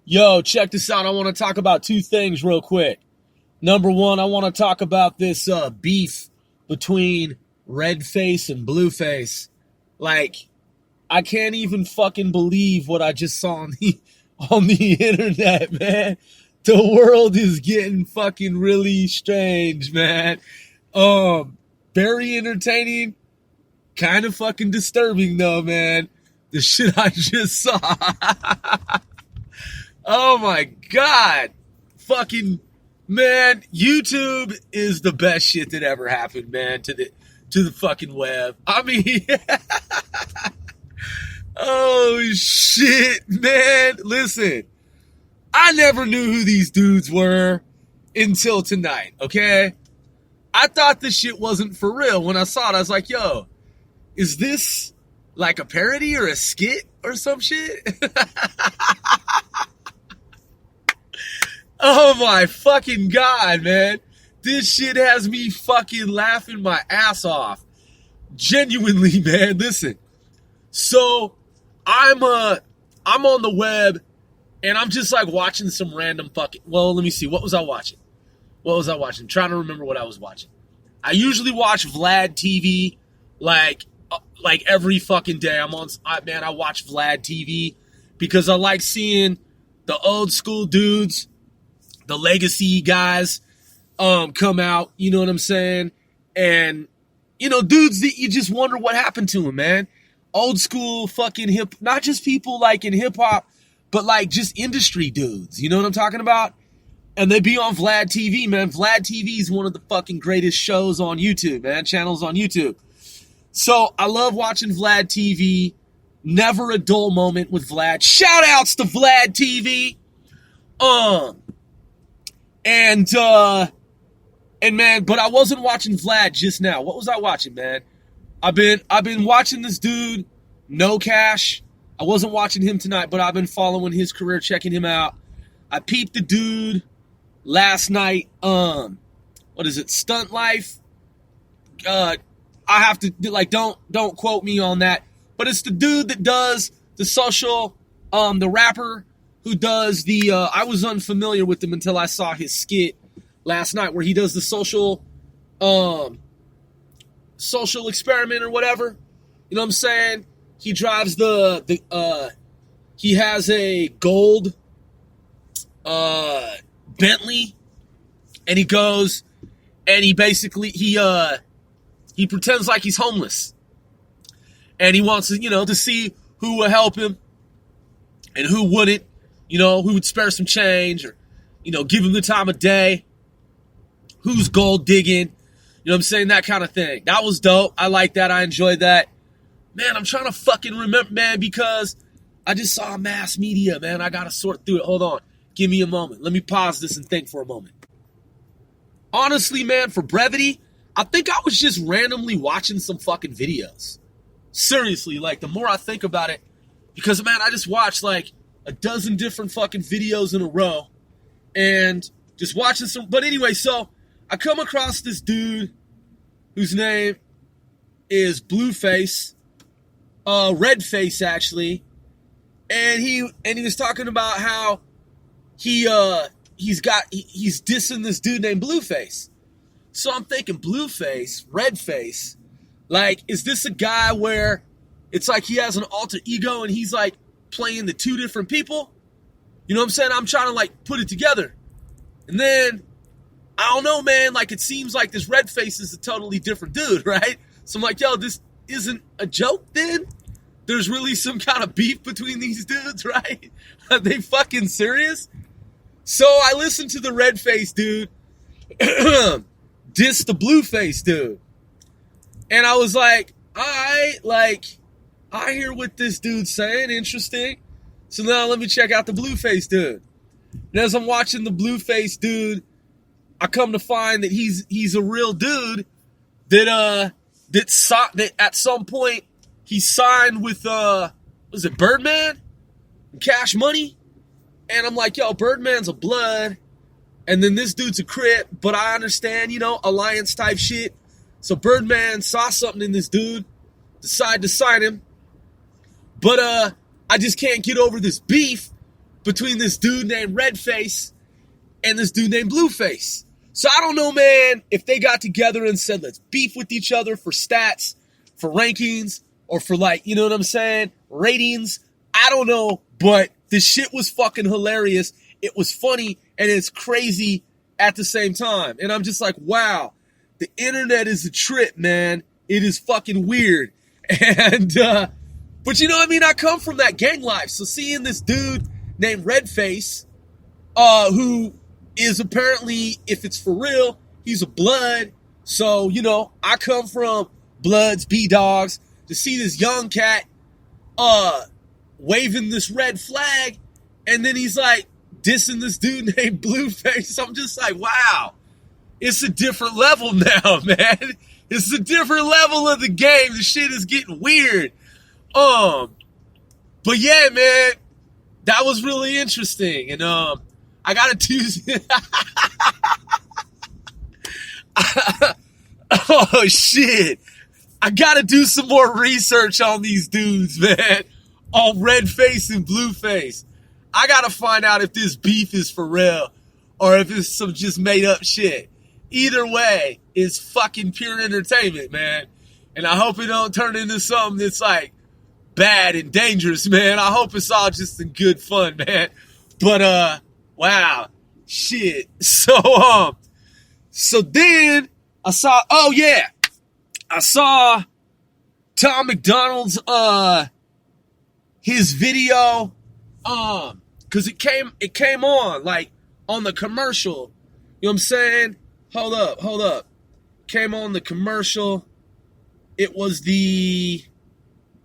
Yo, check this out. I want to talk about two things real quick. Number one, I want to talk about this beef between Redface and Blueface. Like, I can't even fucking believe what I just saw on the internet, man. The world is getting fucking really strange, man. Very entertaining, kind of fucking disturbing though, man. The shit I just saw. Oh my God. Fucking, man, YouTube is the best shit that ever happened, man, to the fucking web. I mean, oh shit, man. Listen, I never knew who these dudes were until tonight, okay? I thought this shit wasn't for real. When I saw it, I was like, yo, is this like a parody or a skit or some shit? Oh my fucking God, man. This shit has me fucking laughing my ass off. Genuinely, man. Listen. So, I'm on the web and I'm just like watching some random fucking, well, let me see. What was I watching? I'm trying to remember what I was watching. I usually watch Vlad TV like every fucking day. I watch Vlad TV because I like seeing the old school dudes, the legacy guys come out, you know what I'm saying? And, you know, dudes that you just wonder what happened to them, man. Old school fucking not just people like in hip hop, but like just industry dudes, you know what I'm talking about? And they be on Vlad TV, man. Vlad TV is one of the fucking greatest shows on YouTube, man. Channels on YouTube. So I love watching Vlad TV. Never a dull moment with Vlad. Shout outs to Vlad TV. And man, but I wasn't watching Vlad just now. What was I watching, man? I've been watching this dude, No Cash. I wasn't watching him tonight, but I've been following his career, checking him out. I peeped the dude last night. What is it? Stunt Life. I have to don't quote me on that, but it's the dude that does the social, the rapper who does the. I was unfamiliar with him until I saw his skit last night where he does the social experiment or whatever. You know what I'm saying? He drives he has a gold Bentley, and he goes and he basically he pretends like he's homeless, and he wants to, you know, to see who will help him and who wouldn't, you know, who would spare some change or, you know, give him the time of day, who's gold digging, you know what I'm saying, that kind of thing. That was dope. I like that. I enjoyed that. Man, I'm trying to fucking remember, man, because I just saw mass media, man. I got to sort through it. Hold on. Give me a moment. Let me pause this and think for a moment. Honestly, man, for brevity, I think I was just randomly watching some fucking videos. Seriously, like, the more I think about it, because, man, I just watched, like, a dozen different fucking videos in a row, and just watching some, but anyway, so, I come across this dude, whose name is Blueface, Redface, actually, and he was talking about how he's dissing this dude named Blueface. So I'm thinking, Blueface, Redface, like, is this a guy where it's like he has an alter ego and he's like playing the two different people? You know what I'm saying? I'm trying to like put it together. And then, I don't know, man, like it seems like this Redface is a totally different dude, right? So I'm like, yo, this isn't a joke then? There's really some kind of beef between these dudes, right? Are they fucking serious? So I listened to the Redface dude diss the Blueface dude. And I was like, alright, like, I hear what this dude's saying, interesting. So now let me check out the Blueface dude. And as I'm watching the Blueface dude, I come to find that he's a real dude that at some point he signed with was it Birdman? Cash Money? And I'm like, yo, Birdman's a blood. And then this dude's a Crip, but I understand, you know, alliance type shit. So Birdman saw something in this dude, decided to sign him. But I just can't get over this beef between this dude named Redface and this dude named Blueface. So I don't know, man, if they got together and said, let's beef with each other for stats, for rankings, or for like, you know what I'm saying, ratings. I don't know, but the shit was fucking hilarious. It was funny, and it's crazy at the same time. And I'm just like, wow, the internet is a trip, man. It is fucking weird. And, but you know what I mean? I come from that gang life. So seeing this dude named Redface, who is apparently, if it's for real, he's a blood. So, you know, I come from Bloods, B-Dogs, to see this young cat waving this red flag, and then he's like dissing this dude named Blueface. I'm just like, wow, it's a different level now, man. It's a different level of the game. The shit is getting weird. But yeah, man, that was really interesting. And I gotta do oh shit. I gotta do some more research on these dudes, man. On Redface and Blueface. I gotta find out if this beef is for real or if it's some just made up shit. Either way, it's fucking pure entertainment, man. And I hope it don't turn into something that's like bad and dangerous, man. I hope it's all just in good fun, man. But wow, shit. So then I saw, I saw Tom McDonald's his video, cause it came on like on the commercial. You know what I'm saying? Hold up. Came on the commercial. It was the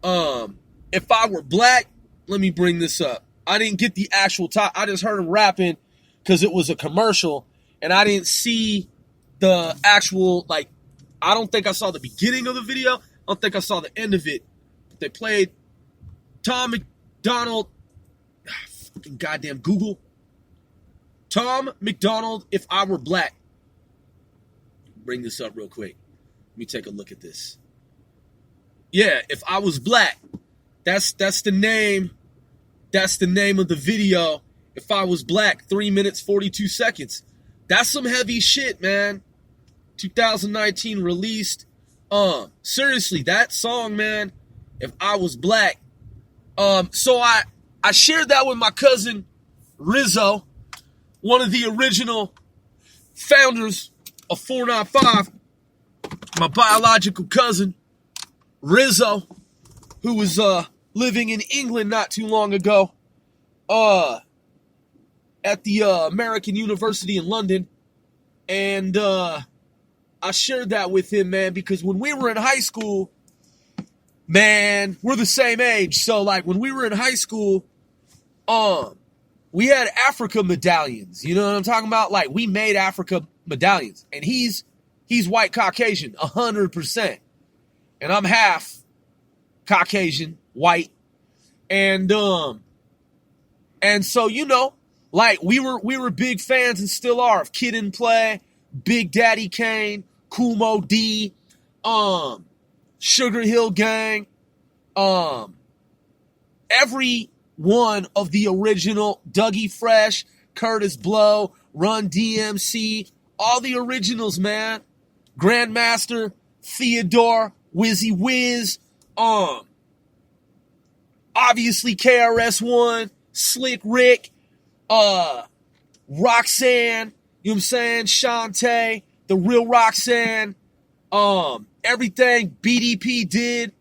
If I Were Black. Let me bring this up. I didn't get the actual top. I just heard him rapping because it was a commercial, and I didn't see the actual, like, I don't think I saw the beginning of the video. I don't think I saw the end of it. But they played Tom McDonald, fucking goddamn Google. Tom McDonald, If I Were Black. Bring this up real quick. Let me take a look at this. Yeah, If I Was Black. That's the name. That's the name of the video. If I Was Black, 3 minutes, 42 seconds. That's some heavy shit, man. 2019 released. Seriously, that song, man, If I Was Black. So I shared that with my cousin Rizzo, one of the original founders of 495, my biological cousin Rizzo, who was living in England not too long ago, at the American University in London. And I shared that with him, man, because when we were in high school, man, we're the same age. So, like, when we were in high school, we had Africa medallions. You know what I'm talking about? Like, we made Africa medallions. And he's white Caucasian, 100%. And I'm half Caucasian, white. And so, you know, like, we were big fans and still are of Kid and Play, Big Daddy Kane, Kool Moe Dee, Sugar Hill Gang, every one of the original Dougie Fresh, Curtis Blow, Run DMC, all the originals, man. Grandmaster, Theodore, Wizzy Wiz, obviously KRS-One, Slick Rick, Roxanne, you know what I'm saying? Shantae, The Real Roxanne, everything BDP did,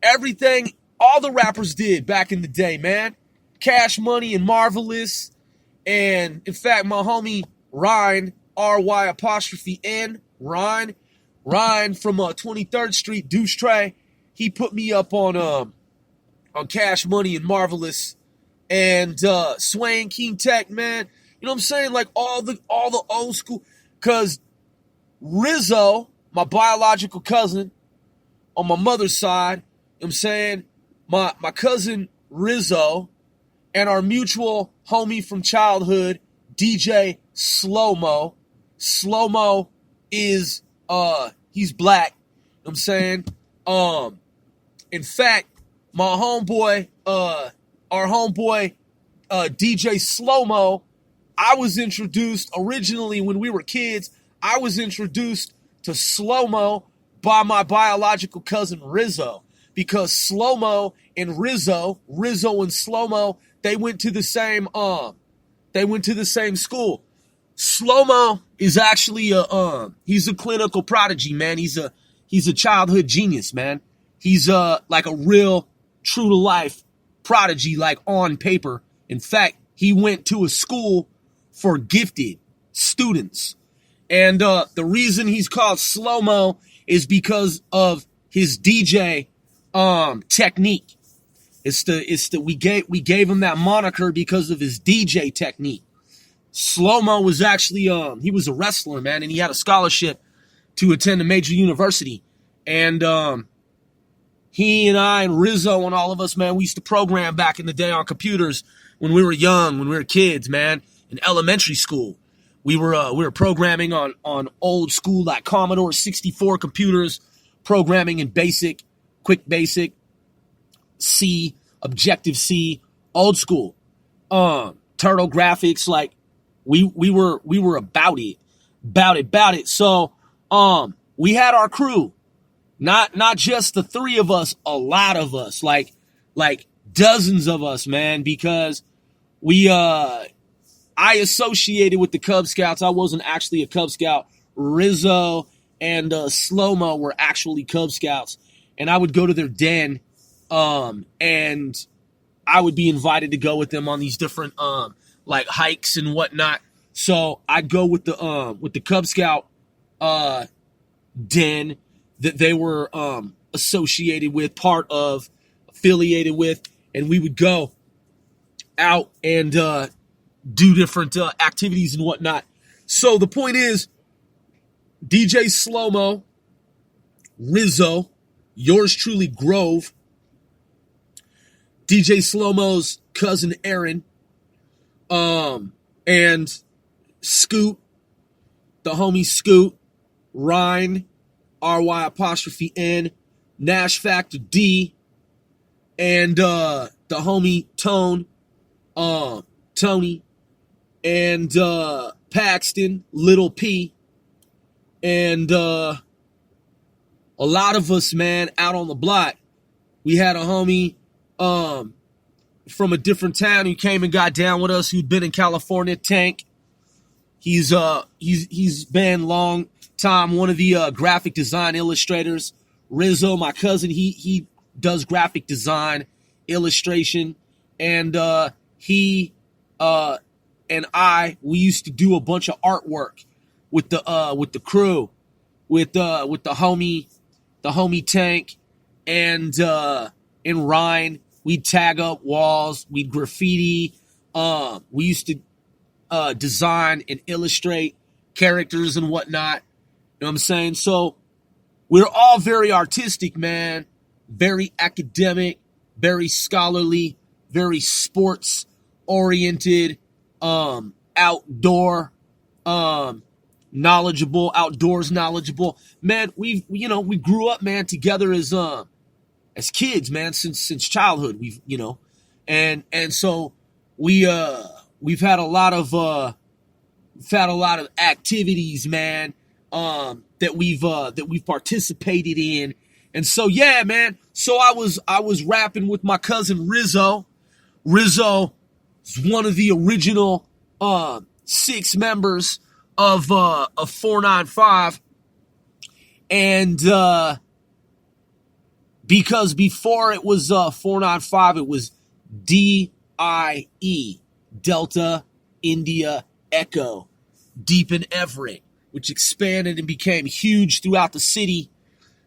everything all the rappers did back in the day, man. Cash Money and Marvelous. And in fact, my homie Ryan, R-Y-N, Ryan from 23rd Street, Deuce Trey, he put me up on Cash Money and Marvelous. And Swain King Tech, man. You know what I'm saying? Like all the old school. Cause Rizzo, my biological cousin on my mother's side, you know what I'm saying? My cousin Rizzo and our mutual homie from childhood, DJ Slow-Mo. Slow-Mo is he's black. You know what I'm saying? In fact, my homeboy, our homeboy DJ Slow-Mo, I was introduced originally when we were kids. I was introduced to Slow-Mo by my biological cousin Rizzo, because Slow-Mo and Rizzo and Slow-Mo, they went to the same school. Slow-Mo is actually he's a clinical prodigy, man. He's a childhood genius, man. He's like a real true to life prodigy, like on paper. In fact, he went to a school for gifted students. And the reason he's called Slow-Mo is because of his DJ technique. We gave him that moniker because of his DJ technique. Slow-Mo was actually he was a wrestler, man, and he had a scholarship to attend a major university. And he and I and Rizzo and all of us, man, we used to program back in the day on computers when we were young, when we were kids, man, in elementary school. We were programming on old school like Commodore 64 computers, programming in BASIC, Quick Basic, C, Objective C, old school. Turtle graphics, like we were about it. So we had our crew, not just the three of us, a lot of us, like dozens of us, man, because I associated with the Cub Scouts. I wasn't actually a Cub Scout. Rizzo and Slow-Mo were actually Cub Scouts, and I would go to their den, and I would be invited to go with them on these different like hikes and whatnot. So I'd go with the Cub Scout den that they were associated with, affiliated with, and we would go out and do different activities and whatnot. So the point is, DJ Slow-Mo, Rizzo, yours truly Grove, DJ Slow-Mo's cousin Aaron, and Scoot, the homie Scoot, Ryan, RY''N, Nash Factor D, and the homie Tony, and Paxton, Little P, and a lot of us, man, out on the block. We had a homie from a different town who came and got down with us, who'd been in California, Tank. He's been long time one of the graphic design illustrators. Rizzo, my cousin, he does graphic design, illustration, and he and we used to do a bunch of artwork with the crew, with the homie Tank and Ryan. We'd tag up walls, we'd graffiti. We used to design and illustrate characters and whatnot. You know what I'm saying? So we're all very artistic, man. Very academic, very scholarly, very sports oriented, outdoors knowledgeable. Man, we grew up, man, together as kids, man, since childhood. And so we've had a lot of activities, man, that we've participated in. And so, yeah, man. So I was rapping with my cousin Rizzo. Rizzo is one of the original 6 members of 495, and because before it was 495, it was DIE, Delta India Echo, Deep in Everett, which expanded and became huge throughout the city.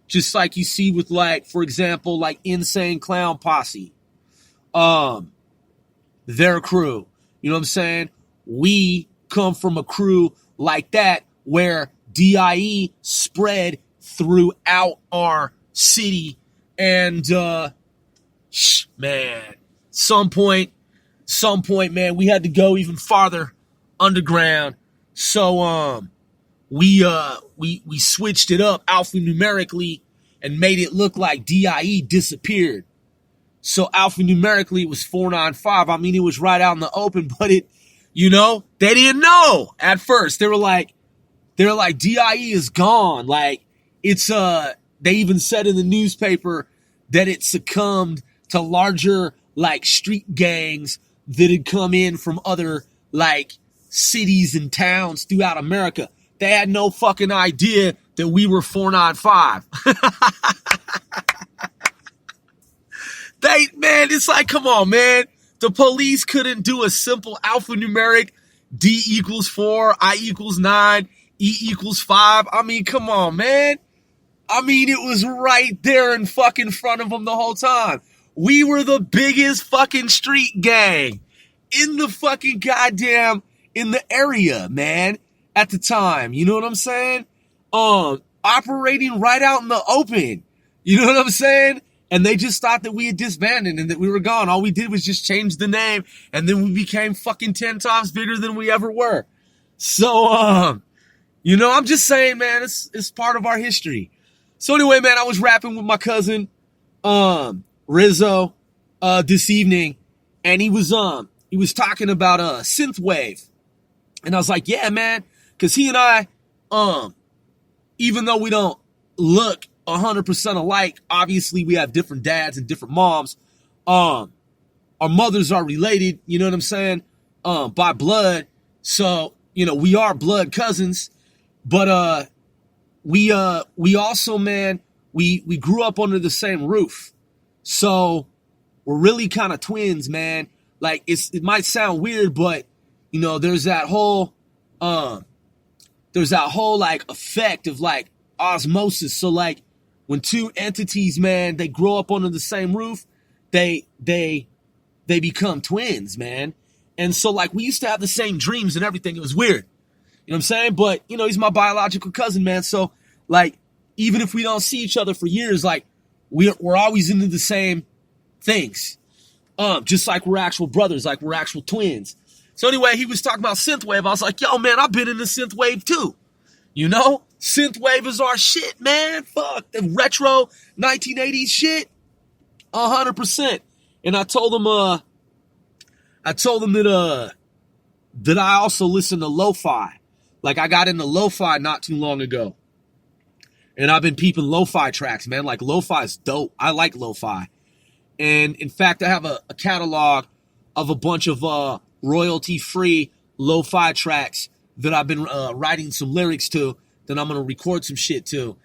Just like you see with, like, for example, like Insane Clown Posse, their crew. You know what I'm saying? We come from a crew like that where DIE spread throughout our city. And, man, some point, man, we had to go even farther underground. So, we switched it up alphanumerically and made it look like DIE disappeared. So alphanumerically, it was 495. I mean, it was right out in the open, but they didn't know at first. They were like, DIE is gone. Like, it's, they even said in the newspaper that it succumbed to larger, like, street gangs that had come in from other, like, cities and towns throughout America. They had no fucking idea that we were 495. Man, it's like, come on, man. The police couldn't do a simple alphanumeric D equals 4, I equals 9, E equals 5. I mean, come on, man. I mean, it was right there in fucking front of them the whole time. We were the biggest fucking street gang in the fucking goddamn, in the area, man, at the time. You know what I'm saying? Operating right out in the open. You know what I'm saying? And they just thought that we had disbanded and that we were gone. All we did was just change the name, and then we became fucking 10 times bigger than we ever were. So, I'm just saying, man, it's part of our history. So anyway, man, I was rapping with my cousin, Rizzo, this evening, and he was talking about synthwave. And I was like, yeah, man, because he and I, even though we don't look 100% alike, obviously we have different dads and different moms. Our mothers are related, you know what I'm saying, by blood. So, we are blood cousins, but we also, man, we grew up under the same roof. So we're really kind of twins, man. Like, it might sound weird, but there's that whole like effect of like osmosis. So like when two entities, man, they grow up under the same roof, they become twins, man. And so like we used to have the same dreams and everything. It was weird. You know what I'm saying? But he's my biological cousin, man. So like even if we don't see each other for years, like we're always into the same things. Just like we're actual brothers, like we're actual twins. So anyway, he was talking about synthwave. I was like, yo, man, I've been in the synthwave too. Synthwave is our shit, man. Fuck, the retro 1980s shit. 100%. And I told him that I also listen to lo-fi. Like I got into lo-fi not too long ago. And I've been peeping lo-fi tracks, man. Like lo-fi is dope. I like lo-fi. And in fact, I have a catalog of a bunch of royalty-free lo-fi tracks that I've been writing some lyrics to, that I'm going to record some shit to.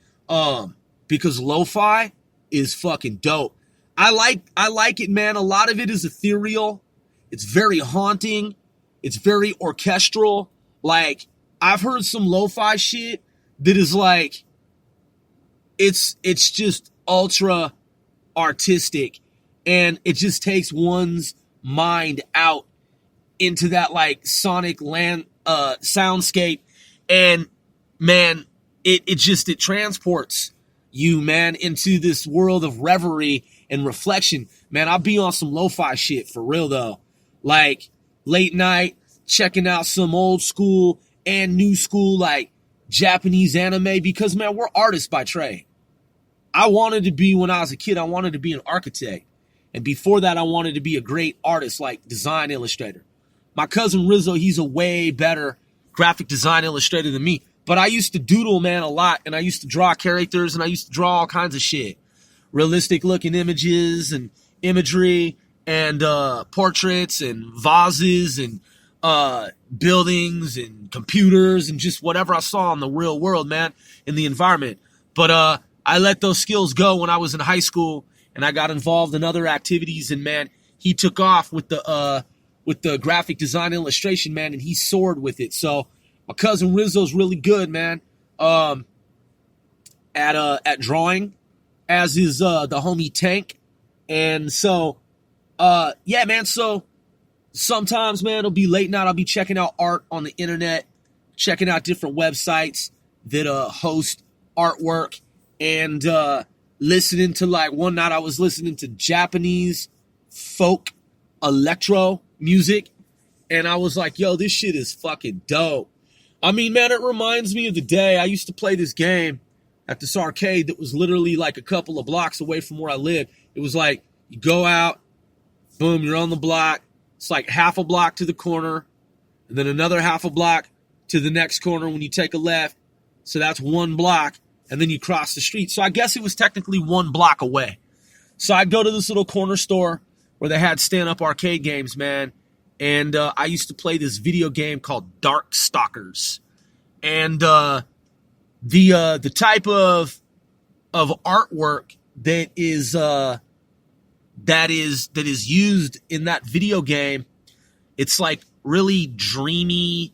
Because lo-fi is fucking dope. I like it, man. A lot of it is ethereal. It's very haunting. It's very orchestral. Like, I've heard some lo-fi shit that is like, it's just ultra artistic. And it just takes one's mind out into that like sonic soundscape. And man, it transports you, man, into this world of reverie and reflection. Man, I'll be on some lo-fi shit for real though. Like late night, checking out some old school and new school like Japanese anime, because man, we're artists by trade. When I was a kid, I wanted to be an architect. And before that, I wanted to be a great artist, like design illustrator. My cousin Rizzo, he's a way better graphic design illustrator than me. But I used to doodle, man, a lot. And I used to draw characters, and I used to draw all kinds of shit. Realistic looking images and imagery and portraits and vases and buildings and computers and just whatever I saw in the real world, man, in the environment. But I let those skills go when I was in high school, and I got involved in other activities, and man, he took off with the graphic design illustration, man, and he soared with it. So my cousin Rizzo's really good, man, at drawing, as is the homie Tank. And so yeah, man, so sometimes, man, it'll be late night, I'll be checking out art on the internet, checking out different websites that host artwork, and listening to, like, one night I was listening to Japanese folk electro music, and I was like, yo, this shit is fucking dope. I mean, man, it reminds me of the day I used to play this game at this arcade that was literally like a couple of blocks away from where I lived. It was like You go out, boom, you're on the block. It's like half a block to the corner, and then another half a block to the next corner when you take a left. So that's one block, and then you cross the street. So I guess it was technically one block away. So I'd go to this little corner store where they had stand-up arcade games, man. And I used to play this video game called Darkstalkers. And the type of artwork that is used in that video game, it's like really dreamy,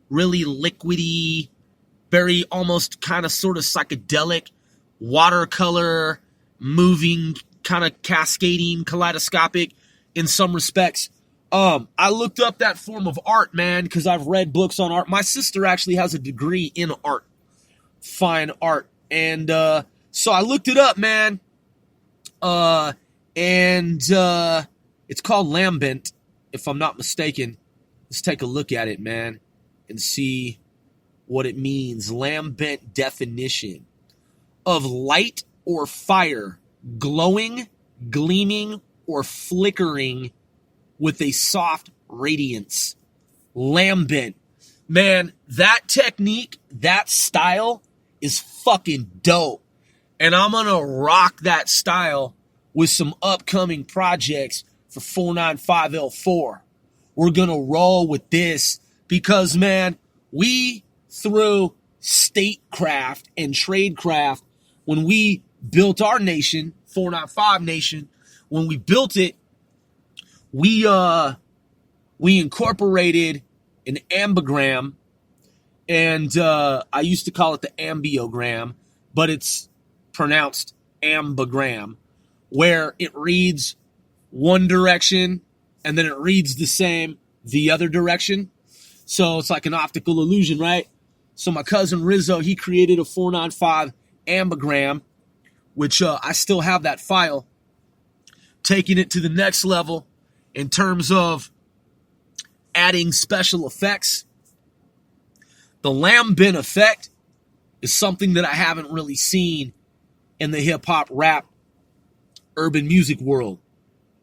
really liquidy, very almost kind of sort of psychedelic, watercolor, moving, kind of cascading, kaleidoscopic in some respects. I looked up that form of art, man, because I've read books on art. My sister actually has a degree in art, fine art. And so I looked it up, man. It's called Lambent, if I'm not mistaken. Let's take a look at it, man, and see what it means. Lambent definition of light or fire, glowing, gleaming, or flickering with a soft radiance. Lambent. Man, that technique, that style is fucking dope. And I'm going to rock that style with some upcoming projects for 495L4. We're going to roll with this because, man, we through Statecraft and Tradecraft, when we built our nation, 495 Nation, when we built it, we incorporated an ambigram, and I used to call it the ambiogram, but it's pronounced ambigram, where it reads one direction and then it reads the same the other direction. So it's like an optical illusion, right? So my cousin Rizzo, he created a 495 ambigram, which I still have that file, taking it to the next level in terms of adding special effects. The Lambent effect is something that I haven't really seen in the hip-hop, rap, urban music world.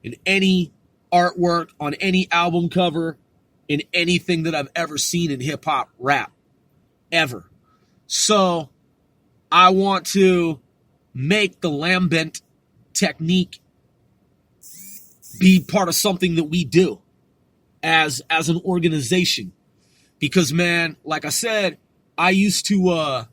In any artwork, on any album cover, in anything that I've ever seen in hip-hop, rap, ever. So I want to make the Lambent technique be part of something that we do as an organization. Because, man, like I said, I used to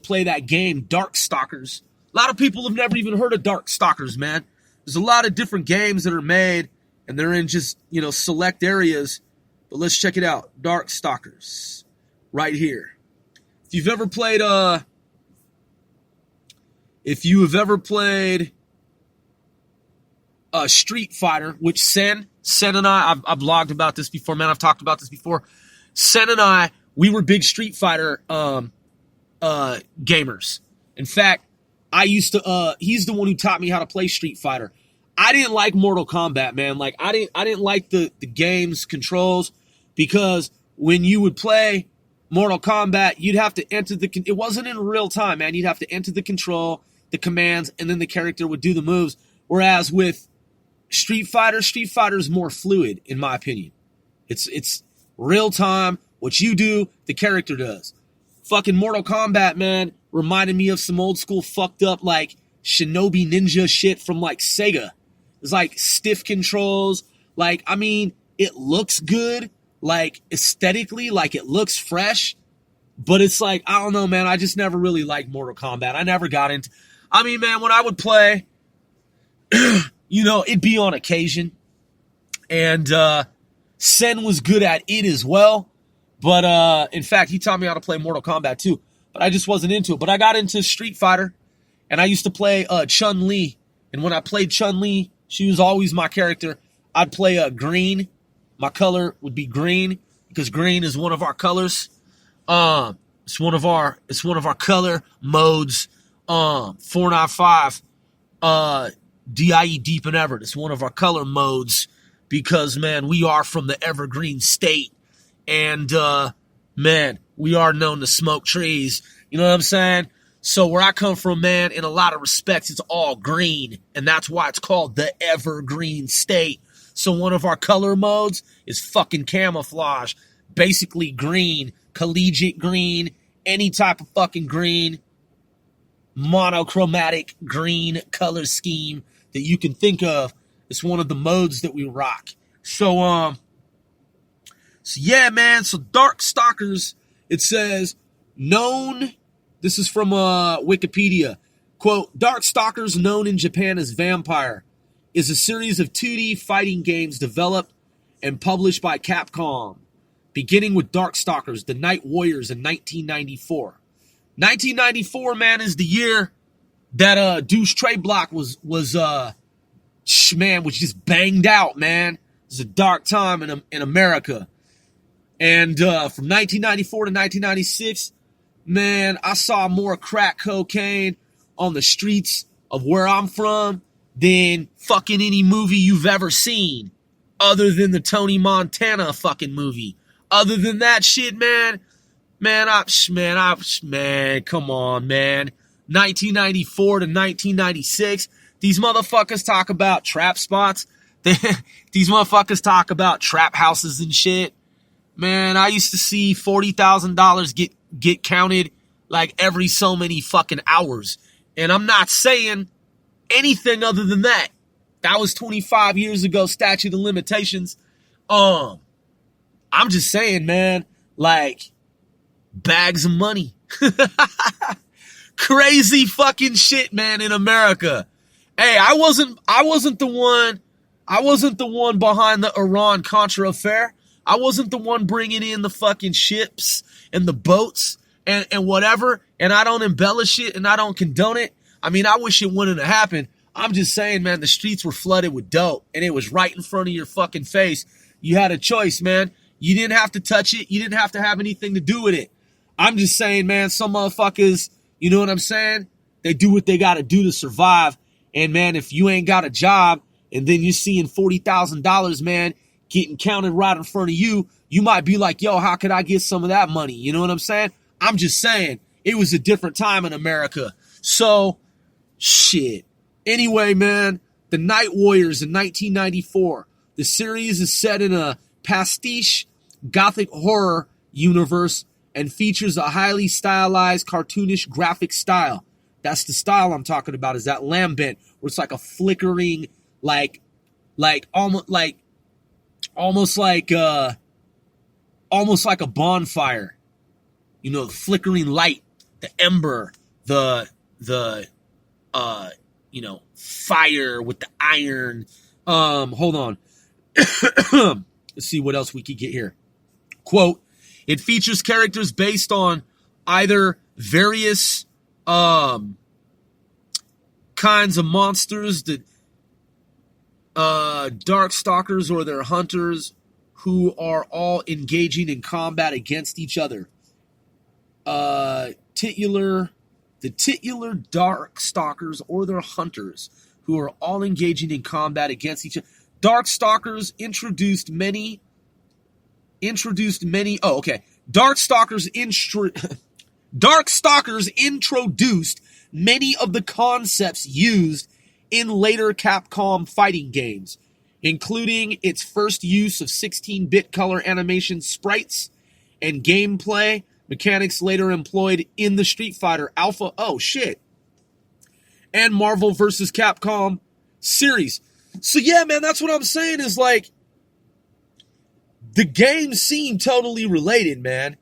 play that game, Darkstalkers. A lot of people have never even heard of Darkstalkers, man. There's a lot of different games that are made, and they're in just, select areas. But let's check it out. Darkstalkers. Right here. If you've ever played Street Fighter, which Sen and I've blogged about this before, man. I've talked about this before. Sen and I, we were big Street Fighter gamers. In fact, I used to. He's the one who taught me how to play Street Fighter. I didn't like Mortal Kombat, man. Like I didn't like the game's controls, because when you would play Mortal Kombat, you'd have to enter it wasn't in real time, man. You'd have to enter the control, the commands, and then the character would do the moves. Whereas with Street Fighter's more fluid, in my opinion. It's real time. What you do, the character does. Fucking Mortal Kombat, man, reminded me of some old school fucked up like Shinobi Ninja shit from like Sega. It's like stiff controls. Like, I mean, it looks good, like aesthetically, like it looks fresh. But it's like, I don't know, man. I just never really liked Mortal Kombat. I never got into. I mean, man, when I would play, it'd be on occasion. And Sen was good at it as well. But in fact, he taught me how to play Mortal Kombat too. But I just wasn't into it. But I got into Street Fighter, and I used to play Chun-Li. And when I played Chun-Li, she was always my character. I'd play green. My color would be green, because green is one of our colors. It's one of our color modes. 495 DIE Deep and Everett. It's one of our color modes, because, man, we are from the Evergreen State. And, man, we are known to smoke trees. You know what I'm saying? So where I come from, man, in a lot of respects, it's all green. And that's why it's called the evergreen state. So one of our color modes is fucking camouflage. Basically green, collegiate green, any type of fucking green, monochromatic green color scheme that you can think of. It's one of the modes that we rock. So yeah, man. So Darkstalkers, it says, known... This is from Wikipedia. Quote, Darkstalkers, known in Japan as Vampire, is a series of 2D fighting games developed and published by Capcom, beginning with Darkstalkers, The Night Warriors in 1994. 1994, man, is the year that Douche Trade Block was just banged out, man. It was a dark time in America. And from 1994 to 1996, man, I saw more crack cocaine on the streets of where I'm from than fucking any movie you've ever seen, other than the Tony Montana fucking movie. Other than that shit, man, come on, man. 1994 to 1996, these motherfuckers talk about trap spots. These motherfuckers talk about trap houses and shit. Man, I used to see $40,000 get counted like every so many fucking hours. And I'm not saying anything other than that. That was 25 years ago, statute of limitations. I'm just saying, man, like, bags of money. Crazy fucking shit, man, in America. Hey, I wasn't the one behind the Iran-Contra affair. I wasn't the one bringing in the fucking ships and the boats and whatever, and I don't embellish it and I don't condone it. I mean, I wish it wouldn't have happened. I'm just saying, man, the streets were flooded with dope, and it was right in front of your fucking face. You had a choice, man. You didn't have to touch it. You didn't have to have anything to do with it. I'm just saying, man, some motherfuckers, you know what I'm saying? They do what they got to do to survive. And, man, if you ain't got a job and then you're seeing $40,000, man, getting counted right in front of you, you might be like, yo, how could I get some of that money? You know what I'm saying? I'm just saying, it was a different time in America. So, shit. Anyway, man, The Night Warriors in 1994. The series is set in a pastiche gothic horror universe and features a highly stylized, cartoonish graphic style. That's the style I'm talking about, is that Lambent, where it's like a flickering, almost like a bonfire. You know, the flickering light, the ember, the fire with the iron. Hold on. Let's see what else we could get here. Quote, it features characters based on either various kinds of monsters that Darkstalkers or their hunters who are all engaging in combat against each other. The titular Darkstalkers or their hunters who are all engaging in combat against each other. Darkstalkers introduced many. Darkstalkers introduced many of the concepts used in later Capcom fighting games, including its first use of 16-bit color animation sprites and gameplay mechanics later employed in the Street Fighter Alpha. Oh, shit. And Marvel vs. Capcom series. So, yeah, man, that's what I'm saying is, like, the games seem totally related, man.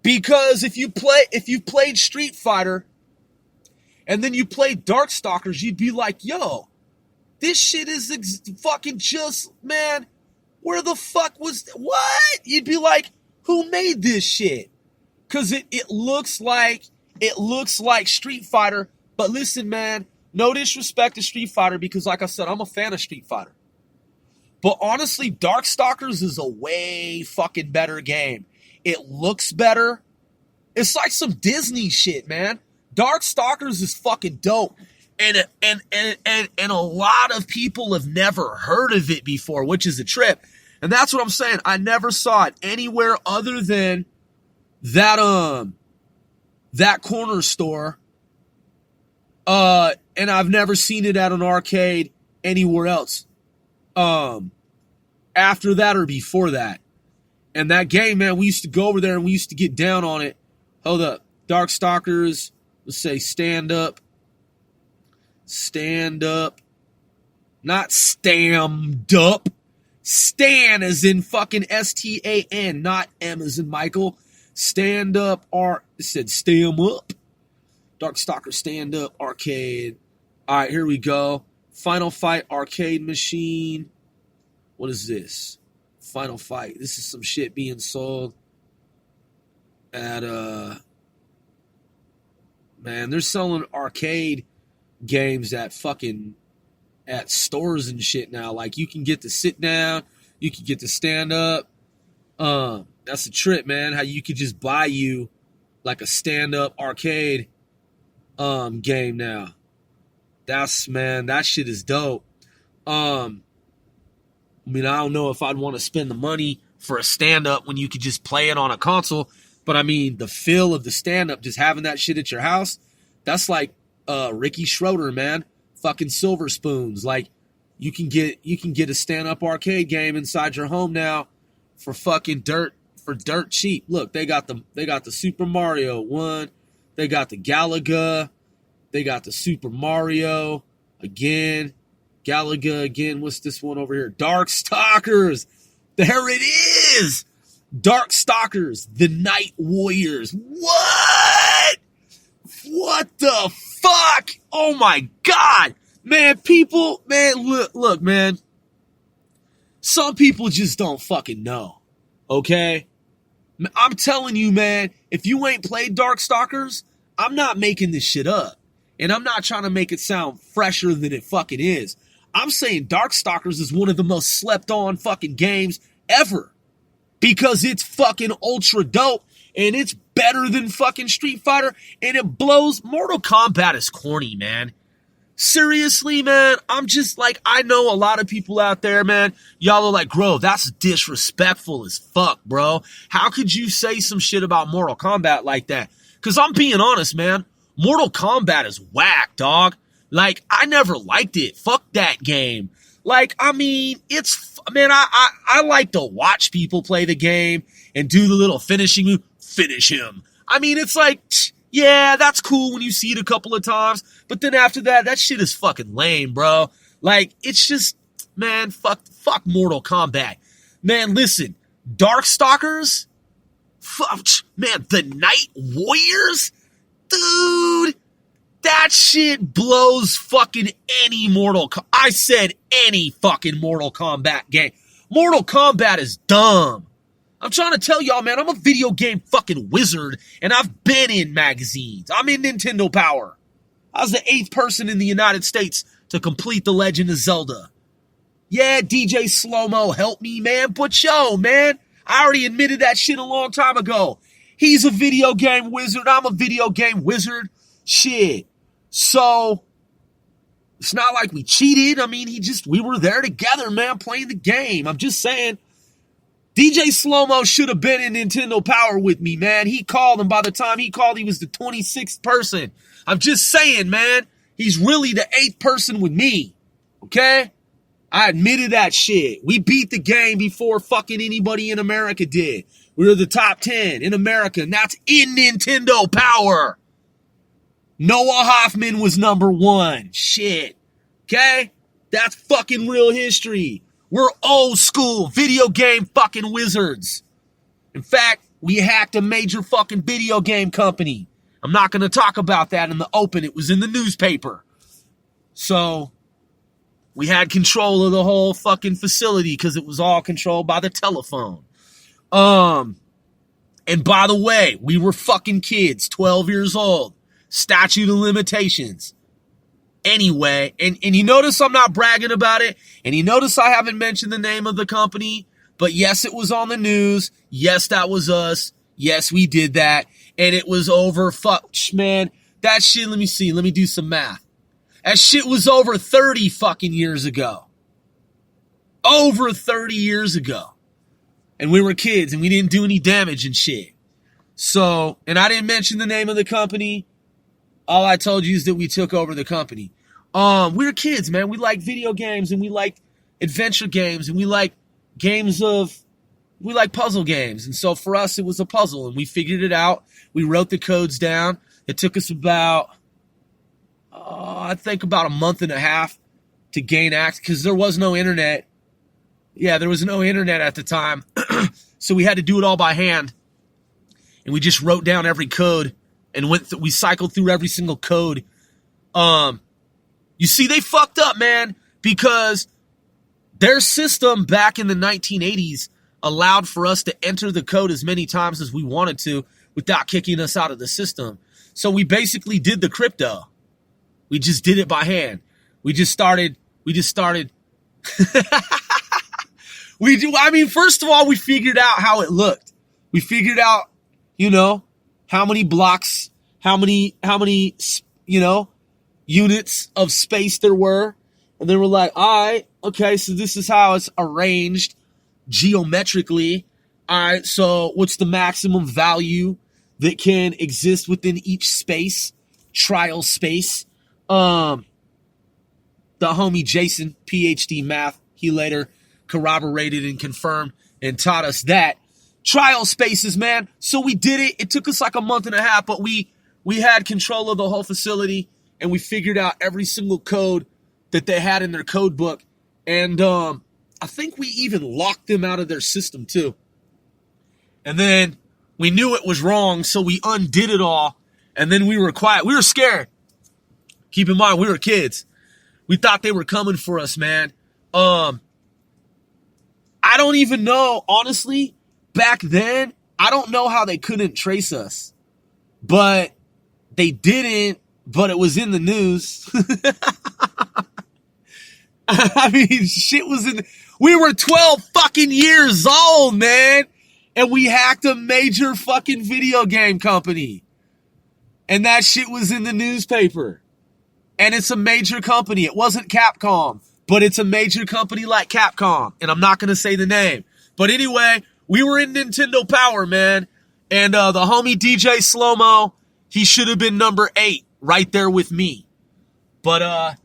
Because if you played Street Fighter and then you played Darkstalkers, you'd be like, yo, this shit is fucking just, man, where the fuck was, what? You'd be like, who made this shit? Because it looks like Street Fighter. But listen, man, no disrespect to Street Fighter, because like I said, I'm a fan of Street Fighter. But honestly, Darkstalkers is a way fucking better game. It looks better. It's like some Disney shit, man. Darkstalkers is fucking dope. And a lot of people have never heard of it before, which is a trip. And that's what I'm saying. I never saw it anywhere other than that corner store And I've never seen it at an arcade anywhere else. After that or before that. And that game, man, we used to go over there and we used to get down on it. Hold up. Darkstalkers, let's say stand up. Stand up. Not stammed up. Stan as in fucking STAN, not M as in Michael. Stand up, it said stam up. Darkstalker stand up arcade. All right, here we go. Final Fight arcade machine. What is this? Final Fight. This is some shit being sold at man, they're selling arcade games at stores and shit now. Like, you can get to sit down, you can get to stand up. That's a trip, man. How you could just buy you like a stand-up arcade game now. That shit is dope. I don't know if I'd want to spend the money for a stand-up when you could just play it on a console. But I mean, the feel of the stand-up, just having that shit at your house, that's like Ricky Schroeder, man. Fucking Silver Spoons. Like, you can get a stand-up arcade game inside your home now for fucking dirt cheap. Look, they got the Super Mario one, they got the Galaga, they got the Super Mario again, Galaga again. What's this one over here? Darkstalkers. There it is. Darkstalkers, the Night Warriors. What the fuck? Oh my God. Man, people, man, look, man. Some people just don't fucking know. Okay? I'm telling you, man, if you ain't played Darkstalkers, I'm not making this shit up. And I'm not trying to make it sound fresher than it fucking is. I'm saying Darkstalkers is one of the most slept on fucking games ever. Because it's fucking ultra dope, and it's better than fucking Street Fighter, and it blows. Mortal Kombat is corny, man. Seriously, man, I'm just like, I know a lot of people out there, man, y'all are like, Grove, that's disrespectful as fuck, bro. How could you say some shit about Mortal Kombat like that? Because I'm being honest, man, Mortal Kombat is whack, dog. Like, I never liked it. Fuck that game. Like, I mean, I like to watch people play the game and do the little finishing move, finish him. I mean, it's like, yeah, that's cool when you see it a couple of times, but then after that shit is fucking lame, bro. Like, it's just, man, fuck Mortal Kombat. Man, listen, Darkstalkers, man, the Night Warriors, dude, that shit blows fucking any I said any fucking Mortal Kombat game. Mortal Kombat is dumb. I'm trying to tell y'all, man, I'm a video game fucking wizard, and I've been in magazines. I'm in Nintendo Power. I was the 8th person in the United States to complete The Legend of Zelda. Yeah, DJ Slow-Mo helped me, man, but yo, man, I already admitted that shit a long time ago. He's a video game wizard. I'm a video game wizard. Shit. So, it's not like we cheated. I mean, we were there together, man, playing the game. I'm just saying, DJ Slow-Mo should have been in Nintendo Power with me, man. He called, and by the time he called, he was the 26th person. I'm just saying, man, he's really the 8th person with me, okay? I admitted that shit. We beat the game before fucking anybody in America did. We were the top 10 in America, and that's in Nintendo Power. Noah Hoffman was number 1. Shit. Okay? That's fucking real history. We're old school video game fucking wizards. In fact, we hacked a major fucking video game company. I'm not going to talk about that in the open. It was in the newspaper. So, we had control of the whole fucking facility because it was all controlled by the telephone. And by the way, we were fucking kids, 12 years old. Statute of limitations. Anyway, and you notice I'm not bragging about it, and you notice I haven't mentioned the name of the company, but yes, it was on the news. Yes, that was us. Yes, we did that, and it was over, man, that shit, let me do some math. That shit was over 30 fucking years ago. Over 30 years ago. And we were kids, and we didn't do any damage and shit. So, and I didn't mention the name of the company. All I told you is that we took over the company. We were kids, man. We like video games, and we like adventure games, and we like puzzle games. And so for us, it was a puzzle, and we figured it out. We wrote the codes down. It took us about, I think about a month and a half to gain access, because there was no internet. Yeah, there was no internet at the time. So we had to do it all by hand. And we just wrote down every code and we cycled through every single code. You see, they fucked up, man, because their system back in the 1980s allowed for us to enter the code as many times as we wanted to without kicking us out of the system. So we basically did the crypto. We just did it by hand. We just started. First of all, we figured out how it looked. We figured out, how many blocks, how many, units of space there were. And then we're like, all right, okay, so this is how it's arranged geometrically. All right, so what's the maximum value that can exist within each space, trial space? The homie Jason, PhD math, he later corroborated and confirmed and taught us that. Trial spaces, man. So we did it. It took us like a month and a half, but we had control of the whole facility, and we figured out every single code that they had in their code book. And I think we even locked them out of their system too. And then we knew it was wrong, so we undid it all. And then we were quiet. We were scared. Keep in mind, we were kids. We thought they were coming for us, man. I don't even know, honestly, back then, I don't know how they couldn't trace us. But they didn't, but it was in the news. Shit was in. We were 12 fucking years old, man. And we hacked a major fucking video game company. And that shit was in the newspaper. And it's a major company. It wasn't Capcom, but it's a major company like Capcom. And I'm not going to say the name. But anyway, we were in Nintendo Power, man. And the homie DJ Slow-Mo, he should have been number 8 right there with me. But,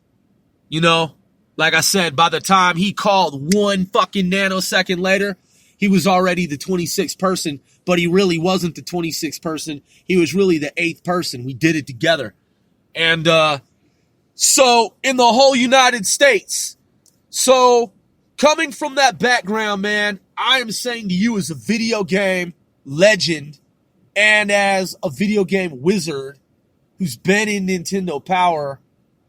like I said, by the time he called 1 fucking nanosecond later, he was already the 26th person. But he really wasn't the 26th person. He was really the 8th person. We did it together. And, so, in the whole United States. So, coming from that background, man, I am saying to you as a video game legend and as a video game wizard who's been in Nintendo Power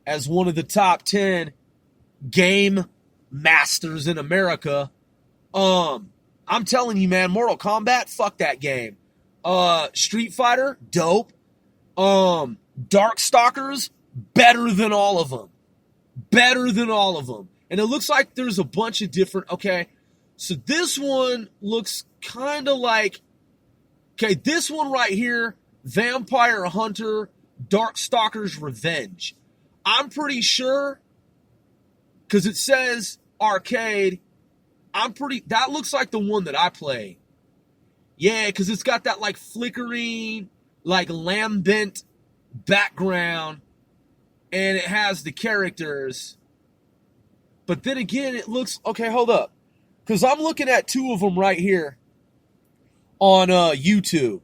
as one of the top 10 game masters in America, I'm telling you, man, Mortal Kombat, fuck that game. Street Fighter, dope. Darkstalkers, better than all of them. Better than all of them. And it looks like there's a bunch of different, okay. So this one looks kind of like, okay, this one right here, Vampire Hunter, Darkstalker's Revenge. I'm pretty sure, because it says arcade, that looks like the one that I play. Yeah, because it's got that like flickering, like lambent background, and it has the characters. But then again, it looks, okay, hold up. Because I'm looking at 2 of them right here on YouTube.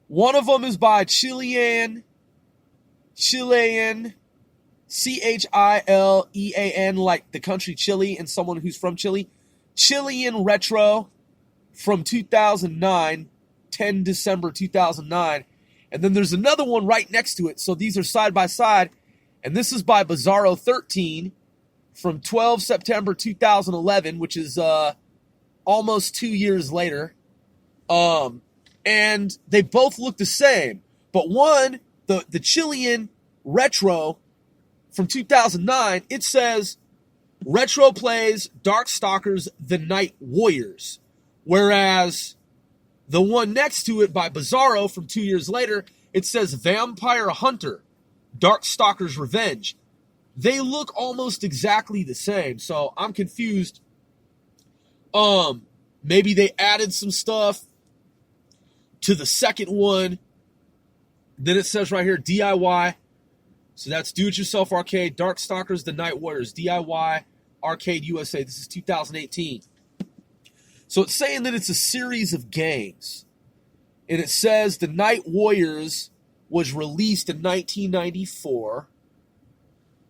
One of them is by Chilean, Chilean, like the country Chile, and someone who's from Chile. Chilean Retro from 2009, 10 December 2009. And then there's another one right next to it. So these are side by side. And this is by Bizarro 13 from 12 September 2011, which is almost 2 years later. And they both look the same. But one, the Chilean Retro from 2009, it says, Retro plays Darkstalkers The Night Warriors. Whereas the one next to it by Bizarro from 2 years later, it says Vampire Hunter, Darkstalker's Revenge. They look almost exactly the same, so I'm confused. Maybe they added some stuff to the second one. Then it says right here, DIY So that's Do-It-Yourself Arcade, Darkstalkers, The Night Warriors, DIY Arcade USA. This is 2018. So it's saying that it's a series of games. And it says The Night Warriors was released in 1994.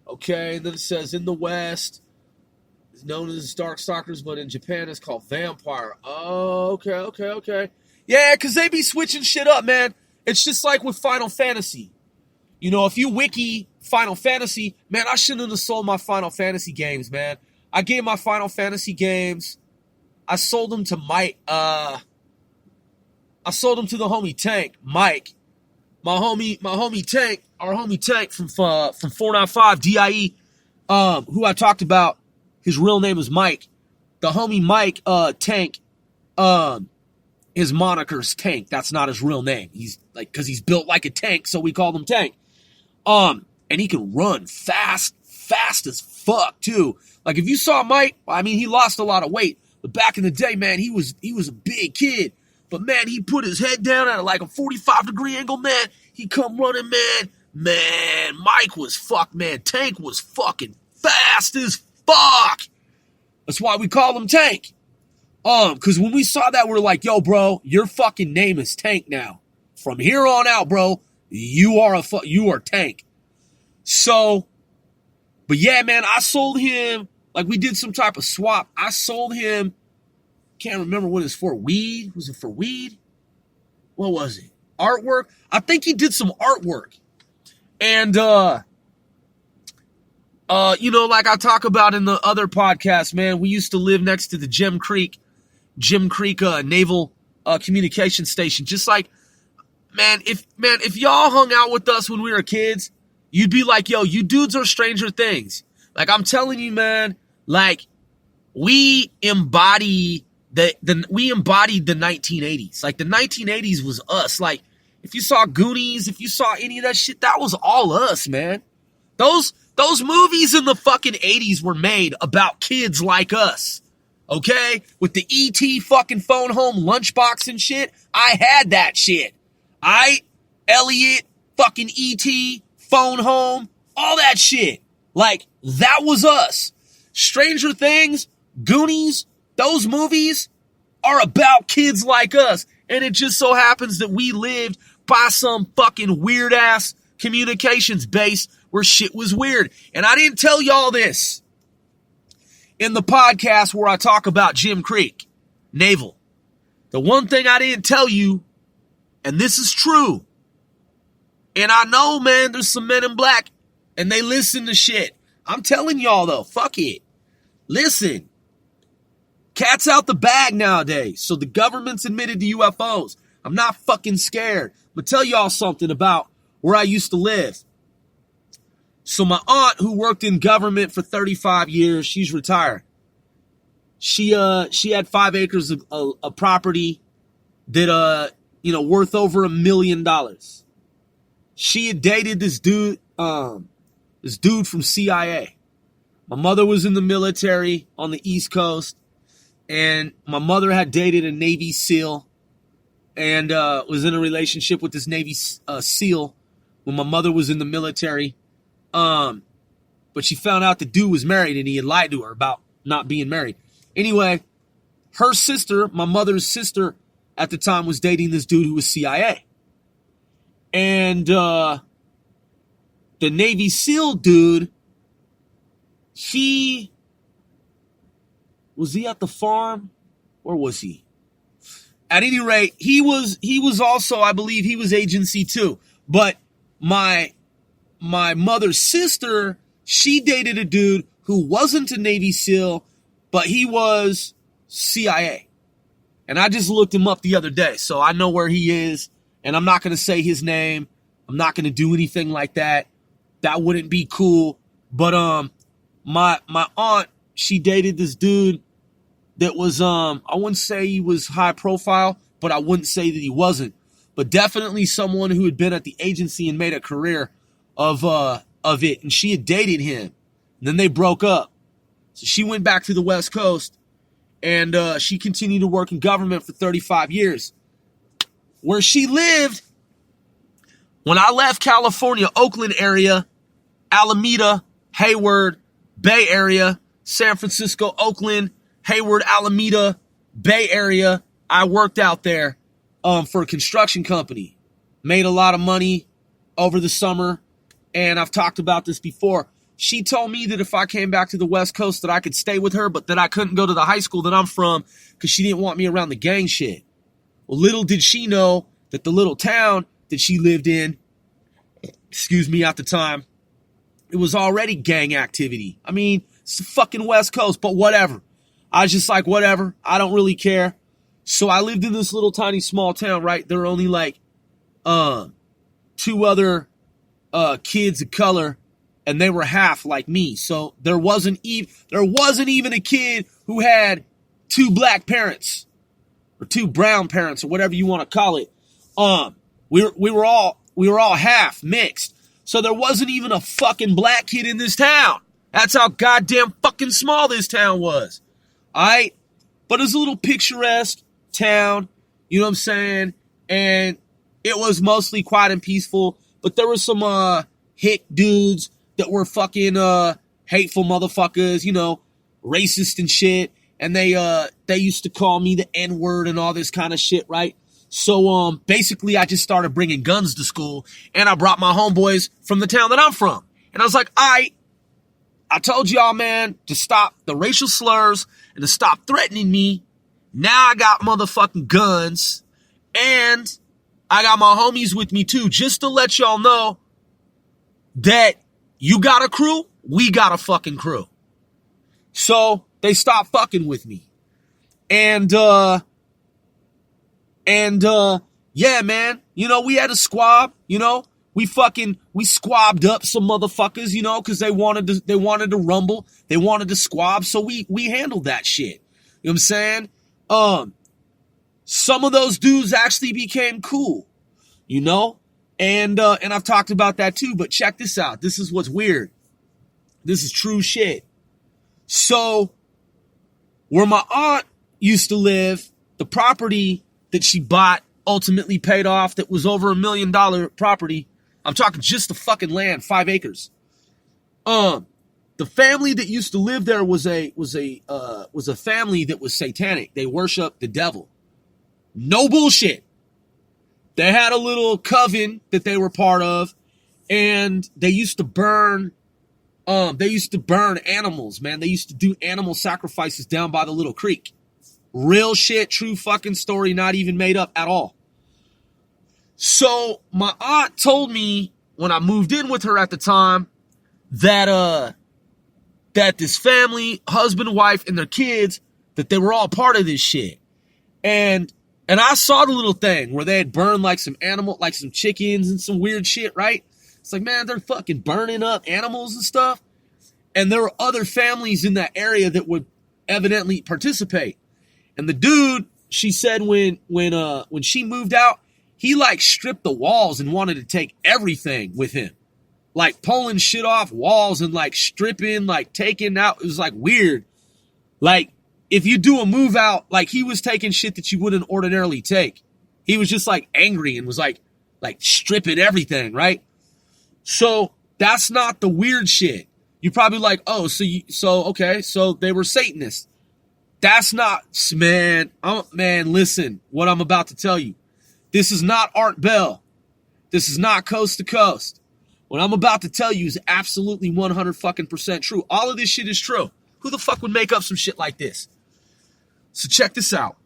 Okay, and then it says in the West, it's known as Darkstalkers, but in Japan it's called Vampire. Oh, okay. Yeah, because they be switching shit up, man. It's just like with Final Fantasy. You know, if you wiki Final Fantasy, man, I shouldn't have sold my Final Fantasy games, man. I gave my Final Fantasy games, I sold them to Mike. I sold them to the homie Tank, Mike. My homie Tank, our homie Tank from 495 DIE, who I talked about. His real name is Mike. The homie Mike, Tank, his moniker's Tank. That's not his real name. He's like, cause he's built like a tank, so we call him Tank. And he can run fast as fuck too. Like if you saw Mike, I mean, he lost a lot of weight, but back in the day, man, he was a big kid. But man, he put his head down at like a 45-degree angle, man. He come running, man. Man, Mike was fucked, man. Tank was fucking fast as fuck. That's why we call him Tank. Because when we saw that, we're like, yo, bro, your fucking name is Tank now. From here on out, bro, you are Tank. So, but yeah, man, I sold him, like we did some type of swap. I sold him, can't remember what it was for, weed? Was it for weed? What was it? Artwork? I think he did some artwork. And, you know, like I talk about in the other podcast, man, we used to live next to the Jim Creek Naval Communication Station. Just like, man, if y'all hung out with us when we were kids, you'd be like, yo, you dudes are Stranger Things. Like, I'm telling you, man, like, we embody the 1980s. Like, the 1980s was us. Like, if you saw Goonies, if you saw any of that shit, that was all us, man. Those movies in the fucking 80s were made about kids like us. Okay? With the E.T. fucking phone home lunchbox and shit. I had that shit. Elliot, fucking E.T., phone home, all that shit. Like, that was us. Stranger Things, Goonies, those movies are about kids like us. And it just so happens that we lived by some fucking weird-ass communications base where shit was weird. And I didn't tell y'all this in the podcast where I talk about Jim Creek Naval. The one thing I didn't tell you, and this is true, and I know, man, there's some men in black, and they listen to shit. I'm telling y'all, though, fuck it. Listen. Cat's out the bag nowadays. So the government's admitted to UFOs. I'm not fucking scared. I'm going to tell y'all something about where I used to live. So my aunt, who worked in government for 35 years, she's retired. She had 5 acres of property that, worth over $1 million. She had dated this dude from CIA. My mother was in the military on the East Coast, and my mother had dated a Navy SEAL and was in a relationship with this Navy SEAL when my mother was in the military. But she found out the dude was married and he had lied to her about not being married. Anyway, her sister, my mother's sister at the time, was dating this dude who was CIA. And the Navy SEAL dude, was he at the farm? Or was he? At any rate, he was also, I believe he was agency too. But my mother's sister, she dated a dude who wasn't a Navy SEAL, but he was CIA. And I just looked him up the other day, so I know where he is. And I'm not going to say his name. I'm not going to do anything like that. That wouldn't be cool. But my aunt, she dated this dude that was, I wouldn't say he was high profile, but I wouldn't say that he wasn't. But definitely someone who had been at the agency and made a career of it. And she had dated him. And then they broke up. So she went back to the West Coast, and she continued to work in government for 35 years. Where she lived, when I left California, Oakland area, Alameda, Hayward, Bay Area, San Francisco, Oakland, Hayward, Alameda, Bay Area. I worked out there for a construction company. Made a lot of money over the summer, and I've talked about this before. She told me that if I came back to the West Coast that I could stay with her, but that I couldn't go to the high school that I'm from because she didn't want me around the gang shit. Well, little did she know that the little town that she lived in, at the time, it was already gang activity. I mean, it's the fucking West Coast, but whatever. I was just like, whatever. I don't really care. So I lived in this little tiny small town, right? There were only like two other kids of color, and they were half like me. So there wasn't even a kid who had two black parents or two brown parents or whatever you want to call it. We were all half mixed. So there wasn't even a fucking black kid in this town. That's how goddamn fucking small this town was. Alright? But it's a little picturesque town, you know what I'm saying? And it was mostly quiet and peaceful, but there were some hick dudes that were fucking hateful motherfuckers, you know, racist and shit. And they used to call me the N-word and all this kind of shit, right? So basically I just started bringing guns to school, and I brought my homeboys from the town that I'm from. And I was like, I told y'all, man, to stop the racial slurs and to stop threatening me. Now I got motherfucking guns, and I got my homies with me too, just to let y'all know that you got a crew, we got a fucking crew. So they stopped fucking with me. And yeah, man, you know, we had a squab, you know, we squabbed up some motherfuckers, you know, cause they wanted to rumble. They wanted to squab. So we handled that shit. You know what I'm saying? Some of those dudes actually became cool, you know, and I've talked about that too, but check this out. This is what's weird. This is true shit. So where my aunt used to live, the property that she bought ultimately paid off, that was over $1 million property. I'm talking just the fucking land, 5 acres. The family that used to live there was a family that was satanic. They worshiped the devil. No bullshit. They had a little coven that they were part of, and they used to burn animals, man. They used to do animal sacrifices down by the little creek. Real shit, true fucking story, not even made up at all. So my aunt told me when I moved in with her at the time that this family, husband, wife, and their kids, that they were all part of this shit. And I saw the little thing where they had burned like some animal, like some chickens and some weird shit, right? It's like, man, they're fucking burning up animals and stuff. And there were other families in that area that would evidently participate. And the dude, she said when she moved out, he like stripped the walls and wanted to take everything with him. Like pulling shit off walls and like stripping, like taking out. It was like weird. Like if you do a move out, like he was taking shit that you wouldn't ordinarily take. He was just like angry and was like stripping everything, right? So that's not the weird shit. You're probably like, oh, okay, so they were Satanists. That's not, man, listen, what I'm about to tell you. This is not Art Bell. This is not Coast to Coast. What I'm about to tell you is absolutely 100% true. All of this shit is true. Who the fuck would make up some shit like this? So check this out.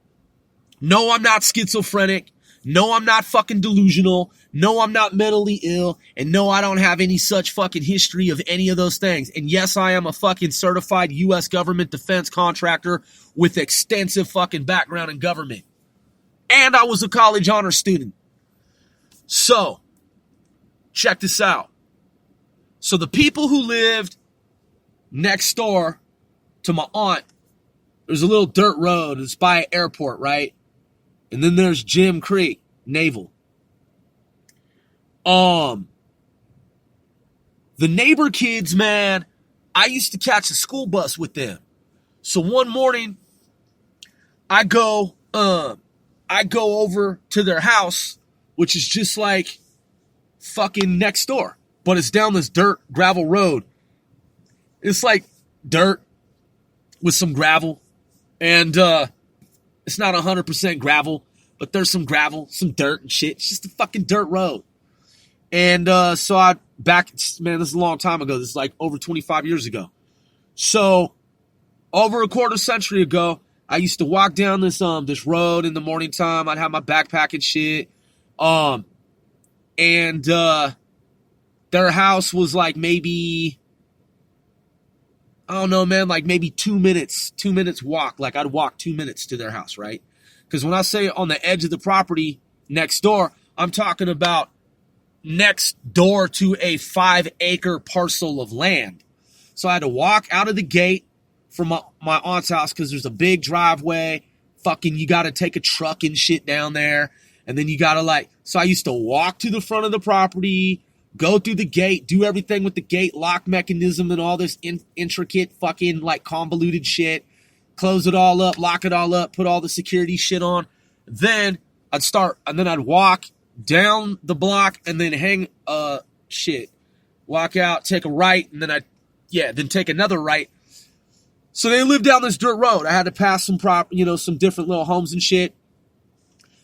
No, I'm not schizophrenic. No, I'm not fucking delusional. No, I'm not mentally ill. And no, I don't have any such fucking history of any of those things. And yes, I am a fucking certified U.S. government defense contractor with extensive fucking background in government. And I was a college honor student. So, check this out. So the people who lived next door to my aunt, there's a little dirt road. It's by an airport, right? And then there's Jim Creek, Naval. The neighbor kids, man, I used to catch a school bus with them. So one morning, I go over to their house, which is just like fucking next door. but it's down this dirt gravel road. It's like dirt with some gravel, and it's not 100% gravel, but there's some gravel, some dirt and shit. It's just a fucking dirt road. And so this is a long time ago. This is like over 25 years ago. So over a quarter century ago, I used to walk down this road in the morning time. I'd have my backpack and shit. And their house was like maybe, I don't know, man, like maybe 2 minutes walk. Like I'd walk 2 minutes to their house, right? Because when I say on the edge of the property next door, I'm talking about next door to a 5-acre parcel of land. So I had to walk out of the gate from my aunt's house because there's a big driveway. Fucking, you got to take a truck and shit down there. And then you got to so I used to walk to the front of the property, go through the gate, do everything with the gate lock mechanism and all this intricate fucking convoluted shit. Close it all up, lock it all up, put all the security shit on. Then I'd walk down the block and then walk out, take a right, and then take another right. So they lived down this dirt road. I had to pass some some different little homes and shit.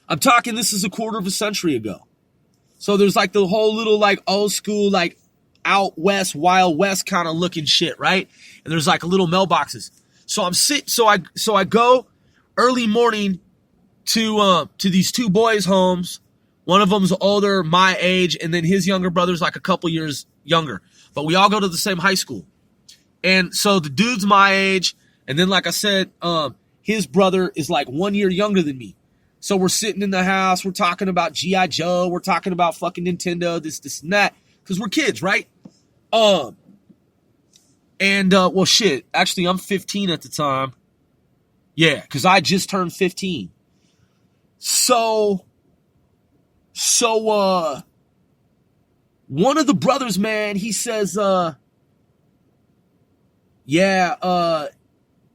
I'm talking, this is a quarter of a century ago. So there's the whole little old school, out west, Wild West kind of looking shit, right? And there's little mailboxes. So I go early morning to these two boys' homes. One of them's older, my age, and then his younger brother's a couple years younger. But we all go to the same high school. And so the dude's my age, and then like I said, his brother is 1 year younger than me. So we're sitting in the house, we're talking about G.I. Joe, we're talking about fucking Nintendo, this and that, because we're kids, right? Well, shit, actually I'm 15 at the time. Yeah, because I just turned 15. So one of the brothers, man, he says,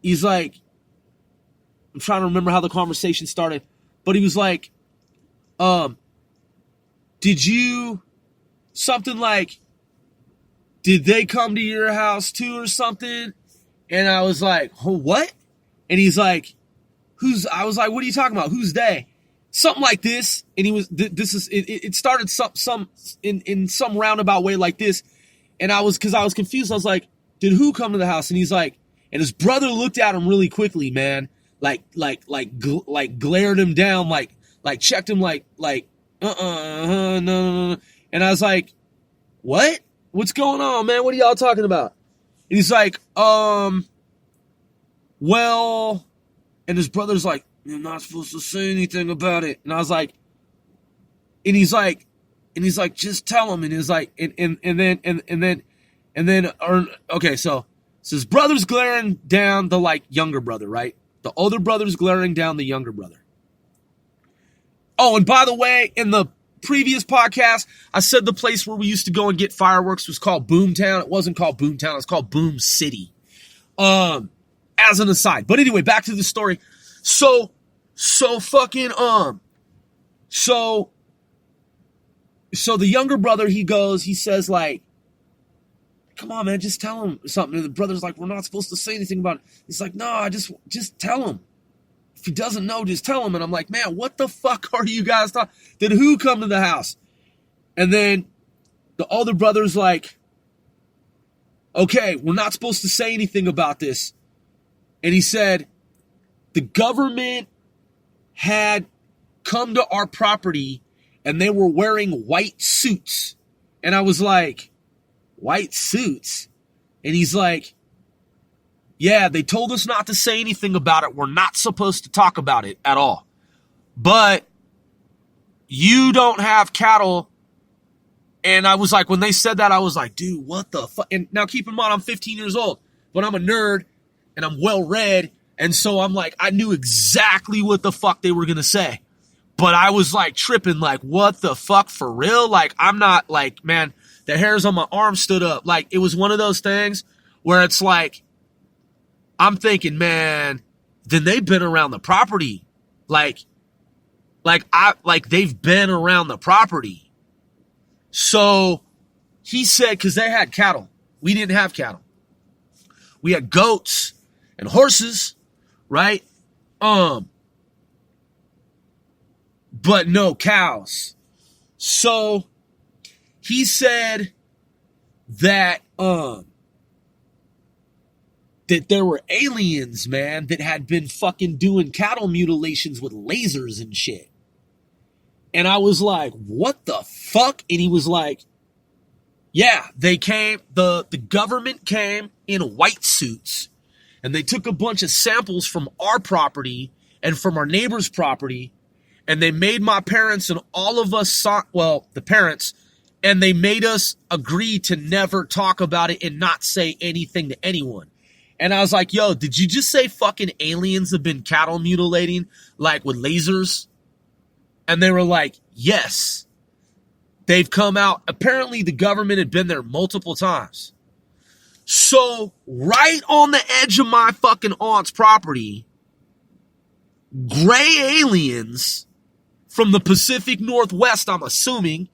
he's like, I'm trying to remember how the conversation started, but he was like, did they come to your house too or something? And I was like, oh, what? And he's like, I was like, what are you talking about? Who's they? Something like this. And he was, it started in some roundabout way like this. And cause I was confused. I was like, did who come to the house? And he's like, and his brother looked at him really quickly, man. Glared him down, checked him, no. And I was like, what? What's going on, man? What are y'all talking about? And he's like, well, and his brother's like, you're not supposed to say anything about it. And I was like, and he's like, just tell him. And he's like, okay, so his brother's glaring down the younger brother, right? The older brother's glaring down the younger brother. Oh, and by the way, in the previous podcast, I said the place where we used to go and get fireworks was called Boomtown. It wasn't called Boomtown. It was called Boom City. As an aside. But anyway, back to the story. So the younger brother, he says come on, man, just tell him something. And the brother's like, we're not supposed to say anything about it. He's like, no, just tell him. If he doesn't know, just tell him. And I'm like, man, what the fuck are you guys talking? Did who come to the house? And then the older brother's like, okay, we're not supposed to say anything about this. And he said, the government had come to our property and they were wearing white suits. And I was like, white suits? And he's like, yeah, they told us not to say anything about it. We're not supposed to talk about it at all. But you don't have cattle. And I was like, when they said that, I was like, dude, what the fuck? And now keep in mind, I'm 15 years old, but I'm a nerd and I'm well read. And so I'm like, I knew exactly what the fuck they were going to say. But I was tripping, what the fuck, for real? I'm not man, the hairs on my arm stood up. It was one of those things where it's I'm thinking, man, then they've been around the property. They've been around the property. So he said, because they had cattle. We didn't have cattle. We had goats and horses, right? But no cows. So he said that that there were aliens, man, that had been fucking doing cattle mutilations with lasers and shit. And I was like, what the fuck? And he was like, yeah, they came, the government came in white suits, and they took a bunch of samples from our property and from our neighbor's property, and they made my parents and all of us, the parents, and they made us agree to never talk about it and not say anything to anyone. And I was like, yo, did you just say fucking aliens have been cattle mutilating, like with lasers? And they were like, yes. They've come out. Apparently the government had been there multiple times. So right on the edge of my fucking aunt's property, gray aliens from the Pacific Northwest, I'm assuming,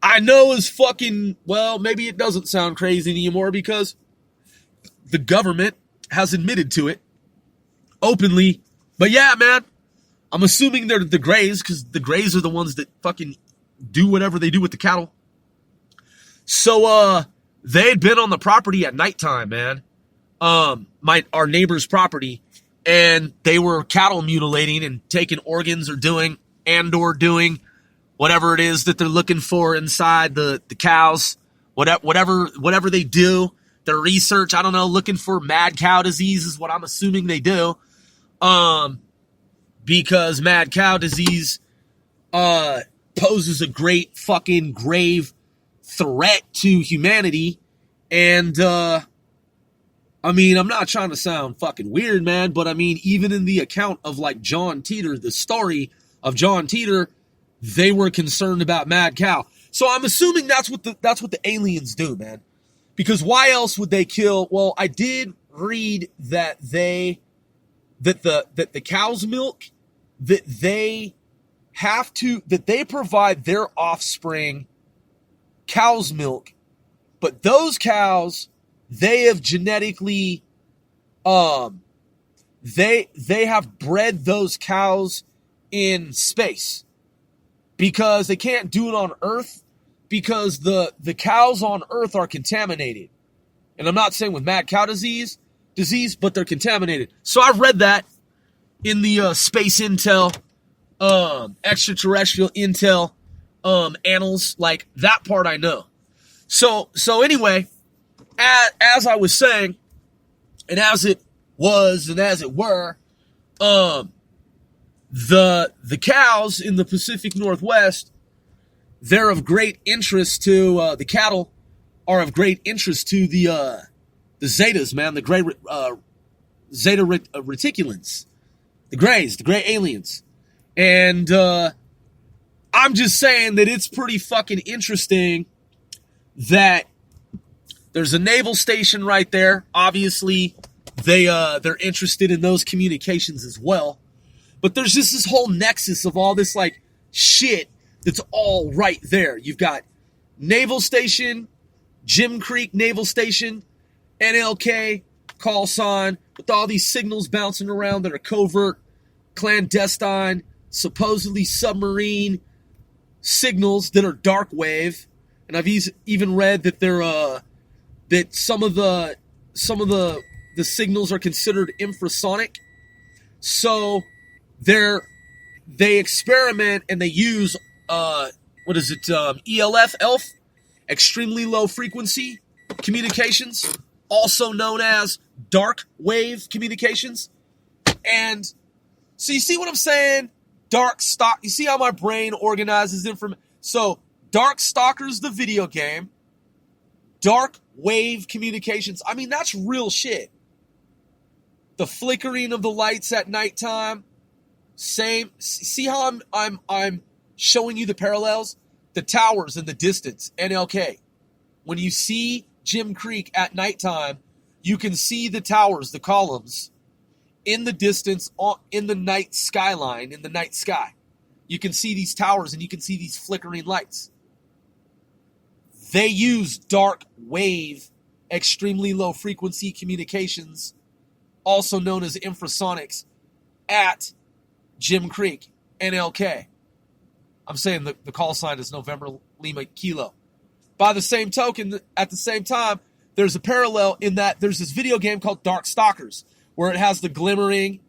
I know is fucking, well, maybe it doesn't sound crazy anymore because the government has admitted to it openly. But yeah, man, I'm assuming they're the Greys because the Greys are the ones that fucking do whatever they do with the cattle. So they had been on the property at nighttime, man. Our neighbor's property, and they were cattle mutilating and taking organs or doing whatever it is that they're looking for inside the cows. Whatever they do. Their research, I don't know, looking for mad cow disease is what I'm assuming they do. Because mad cow disease poses a great fucking grave threat to humanity. And, I mean, I'm not trying to sound fucking weird, man, but I mean, even in the account of like John Teeter, the story of John Teeter, they were concerned about mad cow. So I'm assuming that's what the aliens do, man. Because why else would they kill? Well, I did read that the cow's milk, that they provide their offspring cow's milk, but those cows, they have genetically, they have bred those cows in space because they can't do it on Earth. Because the cows on Earth are contaminated. And I'm not saying with mad cow disease, but they're contaminated. So I've read that in the space intel, extraterrestrial intel annals. Like, that part I know. So anyway, as I was saying, and as it was and as it were, the cows in the Pacific Northwest, they're of great interest to the cattle, are of great interest to the Zetas, man, the gray Zeta reticulans, the Greys, the gray aliens, and I'm just saying that it's pretty fucking interesting that there's a naval station right there. Obviously, they're interested in those communications as well, but there's just this whole nexus of all this like shit. It's all right there. You've got Naval Station, Jim Creek Naval Station, NLK, call sign, with all these signals bouncing around that are covert, clandestine, supposedly submarine signals that are dark wave. And I've even read that that some of the signals are considered infrasonic. So they experiment and they use ELF, extremely low frequency communications, also known as dark wave communications. And so you see what I'm saying? You see how my brain organizes information? So Darkstalkers, the video game, dark wave communications. I mean, that's real shit. The flickering of the lights at nighttime, same. See how I'm showing you the parallels? The towers in the distance, NLK. When you see Jim Creek at nighttime, you can see the towers, the columns, in the distance, in the night skyline, in the night sky. You can see these towers and you can see these flickering lights. they use dark wave, extremely low frequency communications, also known as infrasonics, at Jim Creek, NLK. I'm saying the call sign is November Lima Kilo. By the same token, at the same time, there's a parallel in that there's this video game called Dark Stalkers, where it has the glimmering,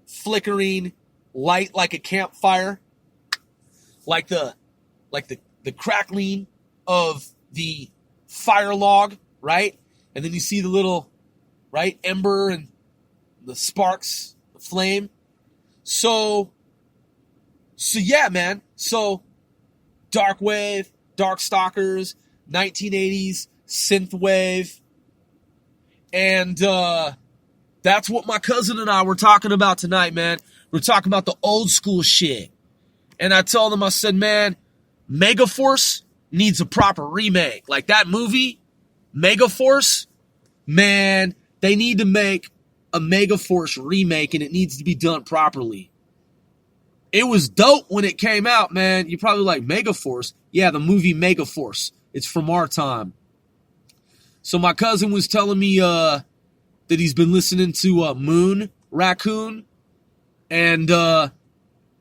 flickering light like a campfire, like the crackling of the fire log, right? And then you see the little, right, ember and the sparks, the flame. So yeah, man. So dark wave, Dark Stalkers, 1980s synth wave, and that's what my cousin and I were talking about tonight, man. We're talking about the old school shit. And I told him, I said, man, Megaforce needs a proper remake. Like that movie, Megaforce, man, they need to make a Megaforce remake, and it needs to be done properly. It was dope when it came out, man. You're probably like, Megaforce? Yeah, the movie Megaforce. It's from our time. So my cousin was telling me that he's been listening to Moon Raccoon. And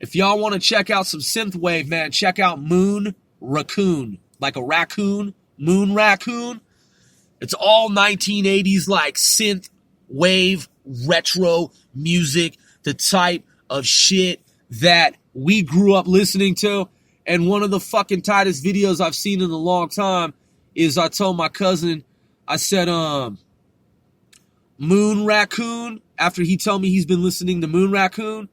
if y'all want to check out some synthwave, man, check out Moon Raccoon. Like a raccoon, Moon Raccoon. It's all 1980s like synth wave retro music, the type of shit that we grew up listening to. And one of the fucking tightest videos I've seen in a long time is I told my cousin, I said, Moon Raccoon, after he told me he's been listening to Moon Raccoon,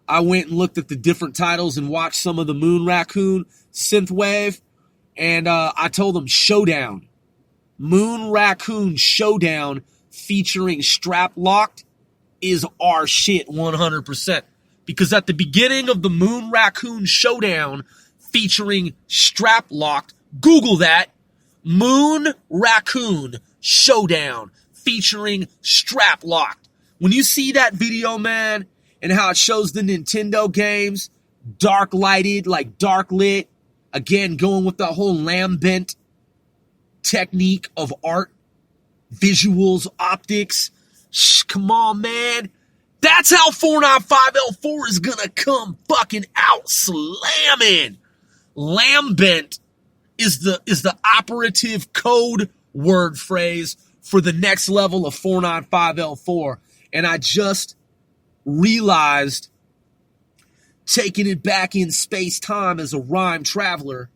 I went and looked at the different titles and watched some of the Moon Raccoon synthwave, and I told him Showdown. Moon Raccoon Showdown featuring Strap Locked is our shit 100%. Because at the beginning of the Moon Raccoon Showdown featuring Strap Locked, Google that, Moon Raccoon Showdown featuring Strap Locked. When you see that video, man, and how it shows the Nintendo games, dark lighted, like dark lit, again, going with the whole Lambent technique of art, visuals, optics. Come on, man. That's how 495L4 is gonna come fucking out slamming. Lambent is the operative code word phrase for the next level of 495L4. And I just realized, taking it back in space-time as a rhyme traveler,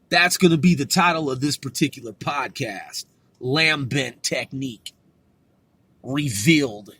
that's going to be the title of this particular podcast. Lambent technique revealed.